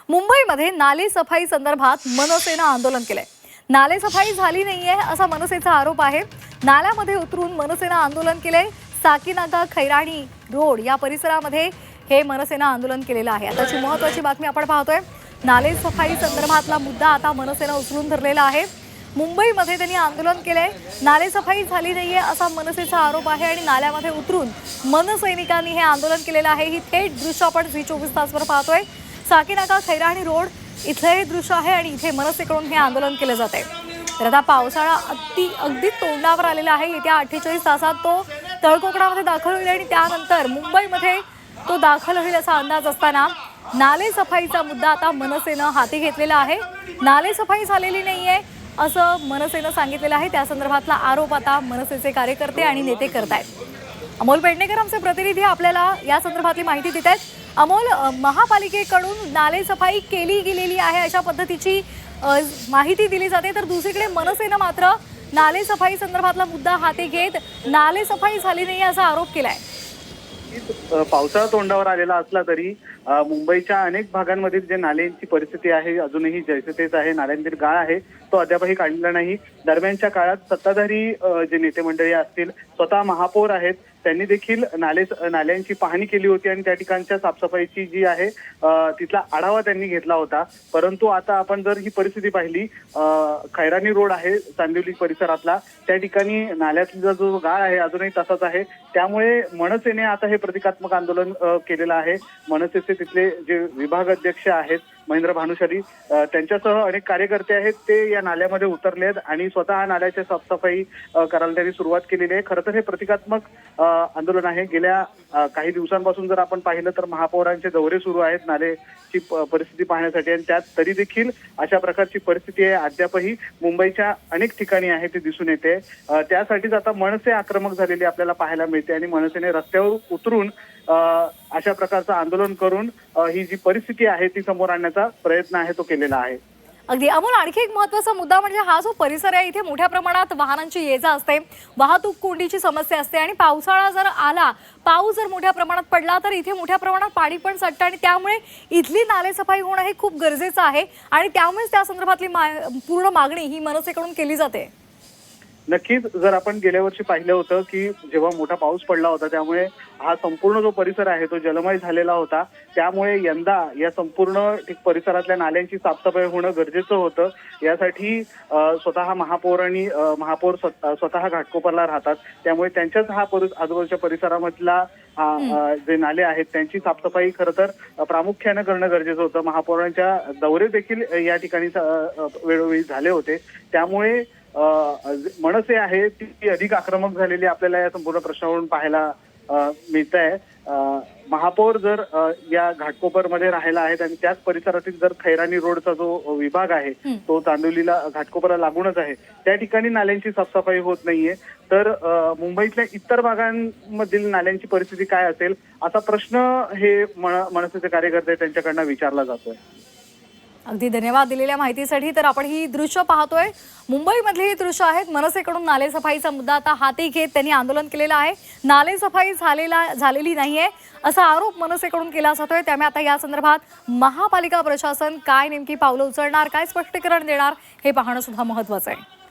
मुंबईमध्ये नाले सफाई संदर्भात मनसेनं आंदोलन केलंय। नाले सफाई झाली नाहीये असा मनसेचा आरोप आहे। नाल्यामध्ये उतरून मनसेनं आंदोलन केलंय। साकीनाका खैराणी रोड या परिसरामध्ये हे मनसेनं आंदोलन केलेलं आहे। आताची महत्त्वाची बातमी आपण पाहतोय। नाले सफाई संदर्भातला मुद्दा आता मनसेनं उचलून धरलेला आहे। मुंबईमध्ये त्यांनी आंदोलन केलंय। नाले सफाई झाली नाहीये असा मनसेचा आरोप आहे आणि नाल्यामध्ये उतरून मनसैनिकांनी हे आंदोलन केलेलं आहे। ही थेट दृश्य आपण झी24 तासवर पाहतोय। साकीनाका खैराणी रोड इथले हे दृश्य आहे आणि इथे मनसेकडून हे आंदोलन केलं जात आहे। तर आता पावसाळा अगदी तोंडावर आलेला आहे। येत्या 48 तासात तो तळकोकणामध्ये दाखल होईल आणि त्यानंतर मुंबईमध्ये तो दाखल होईल असा अंदाज असताना नाले सफाईचा मुद्दा आता मनसेनं हाती घेतलेला आहे। नाले सफाई झालेली नाहीये असं मनसेनं सांगितलेलं आहे। त्या संदर्भातला आरोप आता मनसेचे कार्यकर्ते आणि नेते करतायत। अमोल पेडणेकर आमचे प्रतिनिधी आपल्याला या संदर्भातली माहिती देत आहेत। अमोल, महापालिकेकडून नाले सफाई केली गेलेली आहे अशा पद्धतीची माहिती दिली जाते, तर दुसरीकडे मनसेनं मात्र नाले सफाई संदर्भातला मुद्दा हाती घेत नाले सफाई झाली नाही असा आरोप केलाय। पावसाळा तोंडावर आलेला असला तरी मुंबईच्या अनेक भागांमधील जे नाल्यांची परिस्थिती आहे अजूनही जैसे तेच आहे। नाल्यांतील गाळ आहे तो अद्यापही काढलेला नाही। दरम्यानच्या काळात सत्ताधारी जे नेते मंडळी असतील, स्वतः महापौर आहेत, त्यांनी देखील नाल्यांची पाहणी केली होती आणि त्या ठिकाणच्या साफसफाईची जी आहे तिथला आढावा त्यांनी घेतला होता। परंतु आता आपण जर ही परिस्थिती पाहिली, खैराणी रोड आहे चांदिवली परिसरातला, त्या ठिकाणी नाल्यातला जो गाळ आहे अजूनही तसाच आहे। त्यामुळे मनसेने आता हे प्रतिकात्मक आंदोलन केलेलं आहे। मनसेचे तिथले जे विभाग अध्यक्ष आहेत महेंद्र भानुशाली, त्यांच्यासह अनेक कार्यकर्ते आहेत, ते या नाल्यामध्ये उतरले आहेत आणि स्वतः नाल्याची साफसफाई करायला त्यांनी सुरुवात केलेली आहे। खरं तर हे प्रतिकात्मक आंदोलन आहे। गेल्या काही दिवसांपासून जर आपण पाहिलं तर महापौरांचे दौरे सुरू आहेत नाल्याची परिस्थिती पाहण्यासाठी आणि त्यात तरी देखील अशा प्रकारची परिस्थिती आहे अद्यापही मुंबईच्या अनेक ठिकाणी आहे ती दिसून येते। त्यासाठीच आता मनसे आक्रमक झालेली आपल्याला पाहायला मिळते आणि मनसेने रस्त्यावर उतरून अशा प्रकारचं आंदोलन करून ही जी परिस्थिती आहे ती समोर आणण्याचा प्रयत्न आहे तो केलेला आहे। अगदी अमोल, आणखी एक महत्त्वाचा मुद्दा म्हणजे हा जो परिसर आहे इथे मोठ्या प्रमाणात वाहनांची ये-जा असते, वाहतूक कोंडीची समस्या असते आणि पावसाळा जर आला, पाऊस जर मोठ्या प्रमाणात पडला तर इथे मोठ्या प्रमाणात पाणी पण साठतं आणि त्यामुळे इथली नालेसफाई होणं हे खूप गरजेचं आहे आणि त्यामुळेच त्या संदर्भातली पूर्ण मागणी ही मनसेकडून केली जाते। नक्कीच, जर आपण गेल्या वर्षी पाहिलं होतं की जेव्हा मोठा पाऊस पडला होता त्यामुळे हा संपूर्ण जो परिसर आहे तो जलमय झालेला होता। त्यामुळे यंदा या संपूर्ण परिसरातल्या नाल्यांची साफसफाई होणं गरजेचं होतं। यासाठी स्वतः महापौर स्वतः घाटकोपरला राहतात, त्यामुळे त्यांच्याच आजूबाजूच्या परिसरामधला जे नाले आहेत त्यांची साफसफाई खरं तर प्रामुख्यानं करणं गरजेचं होतं। महापौरांच्या दौरे देखील या ठिकाणी वेळोवेळी झाले होते। त्यामुळे मनसे आहे ती अधिक आक्रमक झालेली आपल्याला या संपूर्ण प्रश्नावरून पाहायला मिळत आहे। महापौर जर या घाटकोपरमध्ये राहिला आहेत आणि त्याच परिसरातील जर खैराणी रोडचा जो विभाग आहे तो चांदिवलीला घाटकोपरला लागूनच आहे, त्या ठिकाणी नाल्यांची साफसफाई होत नाहीये, तर मुंबईतल्या इतर भागांमधील नाल्यांची परिस्थिती काय असेल असा प्रश्न हे मनसेचे कार्यकर्ते त्यांच्याकडनं विचारला जातोय। अगदी धन्यवाद दिलेल्या माहितीसाठी। तर आपण ही दृश्य पाहतोय, मुंबईमधली ही दृश्य आहेत। मनसेकडून नाले सफाईचा मुद्दा आता हाती घेत त्यांनी आंदोलन केलेलं आहे। नाले सफाई झालेली नाहीये असा आरोप मनसेकडून केला जातोय। त्यामुळे आता या संदर्भात महापालिका प्रशासन काय नेमकी पावलं उचलणार, काय स्पष्टीकरण देणार हे पाहणं सुद्धा महत्त्वाचं आहे।